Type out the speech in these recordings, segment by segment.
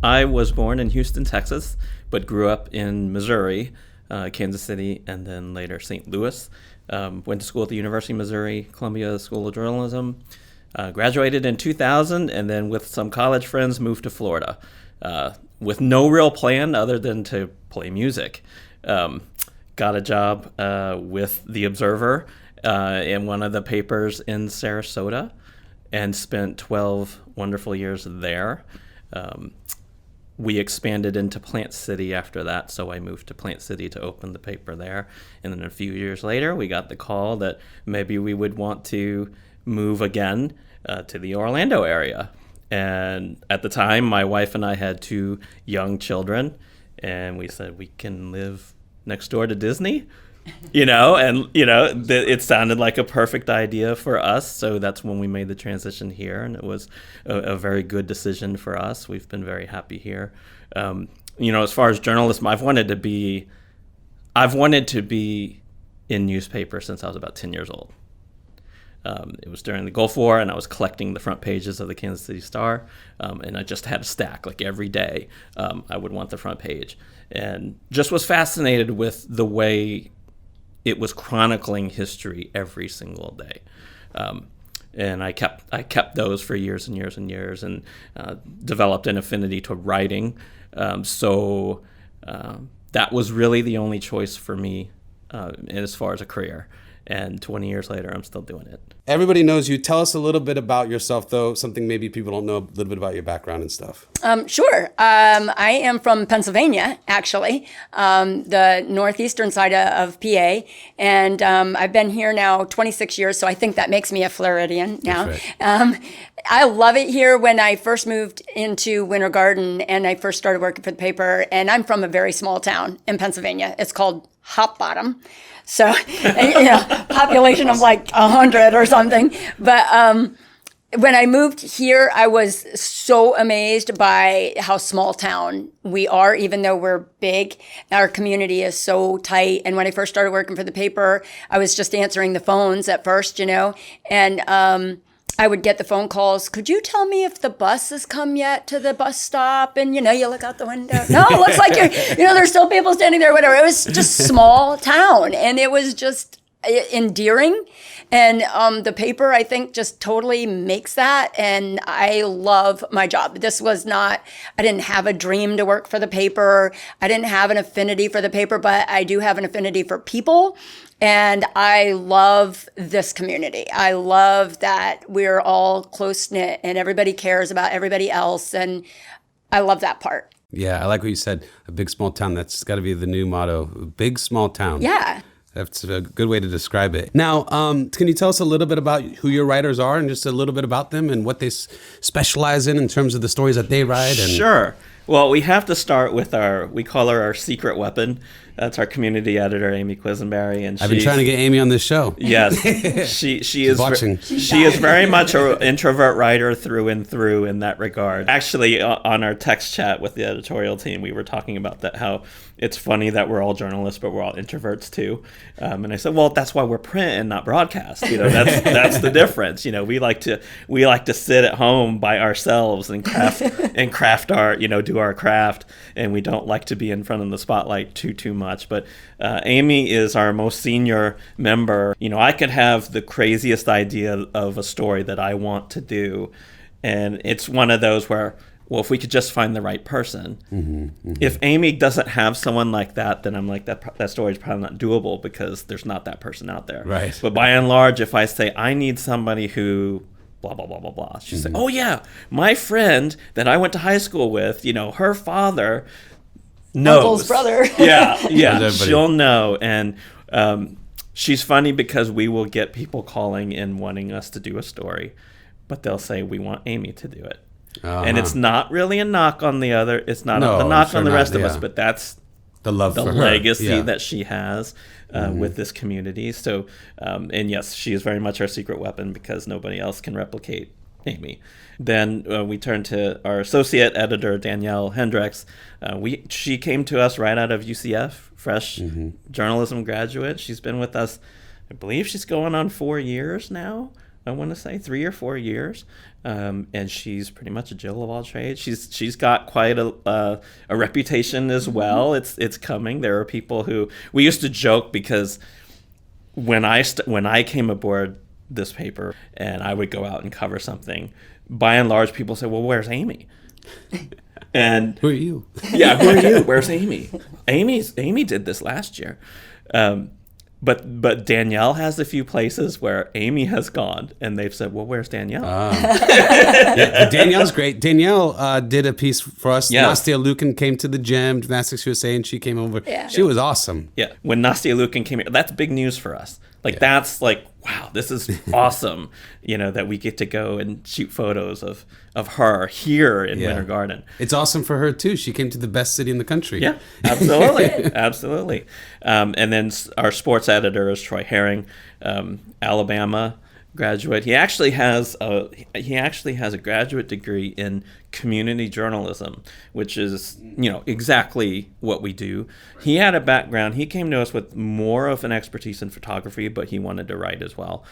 I was born in Houston, Texas, but grew up in Missouri, Kansas City, and then later St. Louis. Went to school at the University of Missouri, Columbia School of Journalism. Graduated in 2000, and then with some college friends moved to Florida with no real plan other than to play music. Got a job with The Observer in one of the papers in Sarasota and spent 12 wonderful years there. We expanded into Plant City after that, so I moved to Plant City to open the paper there. And then a few years later, we got the call that maybe we would want to move again to the Orlando area. And at the time, my wife and I had 2 young children, and we said we can live next door to Disney, it sounded like a perfect idea for us. So that's when we made the transition here, and it was a very good decision for us. We've been very happy here. As far as journalism, I've wanted to be in newspaper since I was about 10 years old. It was during the Gulf War, and I was collecting the front pages of the Kansas City Star, and I just had a stack. Like every day, I would want the front page, and just was fascinated with the way it was chronicling history every single day. And I kept those for years and years and years, and developed an affinity to writing. So that was really the only choice for me as far as a career. And 20 years later, I'm still doing it. Everybody knows you. Tell us a little bit about yourself, though, something maybe people don't know, a little bit about your background and stuff. Sure. I am from Pennsylvania, actually, the northeastern side of PA. And I've been here now 26 years, so I think that makes me a Floridian now. Right. I love it here. When I first moved into Winter Garden and I first started working for the paper, and I'm from a very small town in Pennsylvania. It's called Hop Bottom. So, population of like 100 or something. But when I moved here, I was so amazed by how small town we are, even though we're big. Our community is so tight. And when I first started working for the paper, I was just answering the phones at first, and I would get the phone calls. Could you tell me if the bus has come yet to the bus stop? And, you look out the window. No, it looks like there's still people standing there, whatever. It was just small town. And it was just endearing. And the paper, I think, just totally makes that. And I love my job. I didn't have a dream to work for the paper. I didn't have an affinity for the paper, but I do have an affinity for people. And I love this community. I love that we're all close-knit and everybody cares about everybody else. And I love that part. Yeah, I like what you said, a big, small town. That's got to be the new motto, big, small town. Yeah. That's a good way to describe it. Now, can you tell us a little bit about who your writers are and just a little bit about them and what they specialize in terms of the stories that they write? Sure. Well, we have to start with we call her our secret weapon. That's our community editor, Amy Quisenberry, and I've been trying to get Amy on this show. Yes, she is watching. She is very much an introvert writer through and through in that regard. Actually, on our text chat with the editorial team, we were talking about that, how it's funny that we're all journalists, but we're all introverts too. And I said, well, that's why we're print and not broadcast. That's the difference. We like to sit at home by ourselves and craft our do our craft, and we don't like to be in front of the spotlight too much. But Amy is our most senior member. I could have the craziest idea of a story that I want to do, and it's one of those where, well, if we could just find the right person. If Amy doesn't have someone like that, then I'm like, that story is probably not doable because there's not that person out there. Right. But by and large, if I say I need somebody who blah, blah, blah, blah, blah, she'll say, oh yeah, my friend that I went to high school with, her father knows. Uncle's brother. Yeah, she'll know. And she's funny because we will get people calling and wanting us to do a story, but they'll say, we want Amy to do it. Uh-huh. And it's not really a knock on the other. It's not a knock on the rest of us, but that's the love, the for legacy that she has with this community. So, and yes, she is very much our secret weapon because nobody else can replicate Amy. Then we turn to our associate editor, Danielle Hendricks. She came to us right out of UCF, fresh journalism graduate. She's been with us, I believe she's going on 4 years now. I want to say 3 or 4 years, and she's pretty much a Jill of all trades. She's got quite a reputation as well. It's coming. There are people who we used to joke because when I came aboard this paper and I would go out and cover something, by and large, people say, "Well, where's Amy?" And Who are you? yeah, who are you? Where's Amy? Amy did this last year. But Danielle has a few places where Amy has gone, and they've said, "Well, where's Danielle?" Yeah, Danielle's great. Danielle did a piece for us. Yeah. Nastia Lukin came to the gym, Gymnastics USA, and she came over. Yeah. She was awesome. Yeah, when Nastia Lukin came here, that's big news for us. Like that's like, wow, this is awesome. That we get to go and shoot photos of her here in Winter Garden. It's awesome for her too. She came to the best city in the country. Yeah, absolutely, absolutely. And then our sports editor is Troy Herring, Alabama graduate. He actually has a graduate degree in community journalism, which is exactly what we do. He had a background. He came to us with more of an expertise in photography, but he wanted to write as well.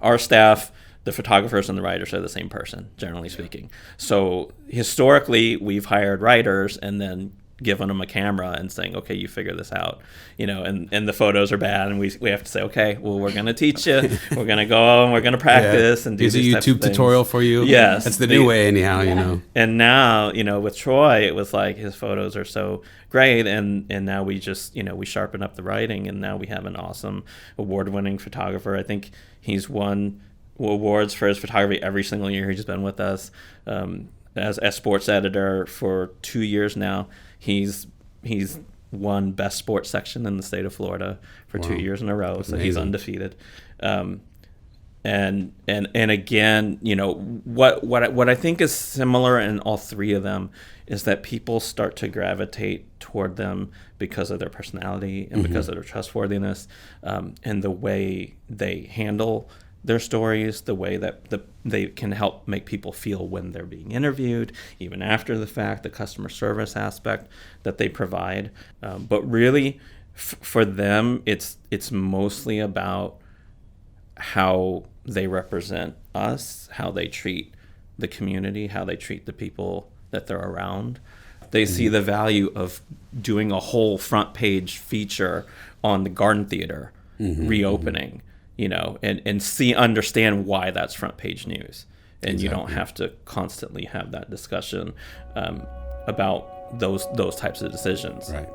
Our staff, the photographers and the writers, are the same person, generally speaking. So historically, we've hired writers and then giving them a camera and saying, okay, you figure this out, and the photos are bad, and we have to say, okay, well, we're going to teach you, we're going to go and we're going to practice and do Here's a these types of YouTube things. tutorial for you. Yes. That's the new way anyhow, And now, with Troy, it was like his photos are so great, and now we just, we sharpen up the writing, and now we have an awesome award-winning photographer. I think he's won awards for his photography every single year he's been with us. As sports editor for 2 years now, he's won best sports section in the state of Florida for 2 years in a row. So he's undefeated. And again, what I think is similar in all three of them is that people start to gravitate toward them because of their personality and because of their trustworthiness, and the way they handle their stories, the way that they can help make people feel when they're being interviewed, even after the fact, the customer service aspect that they provide. But really, for them, it's mostly about how they represent us, how they treat the community, how they treat the people that they're around. They see the value of doing a whole front page feature on the Garden Theater reopening. And understand why that's front page news. And you don't have to constantly have that discussion about those types of decisions. Right.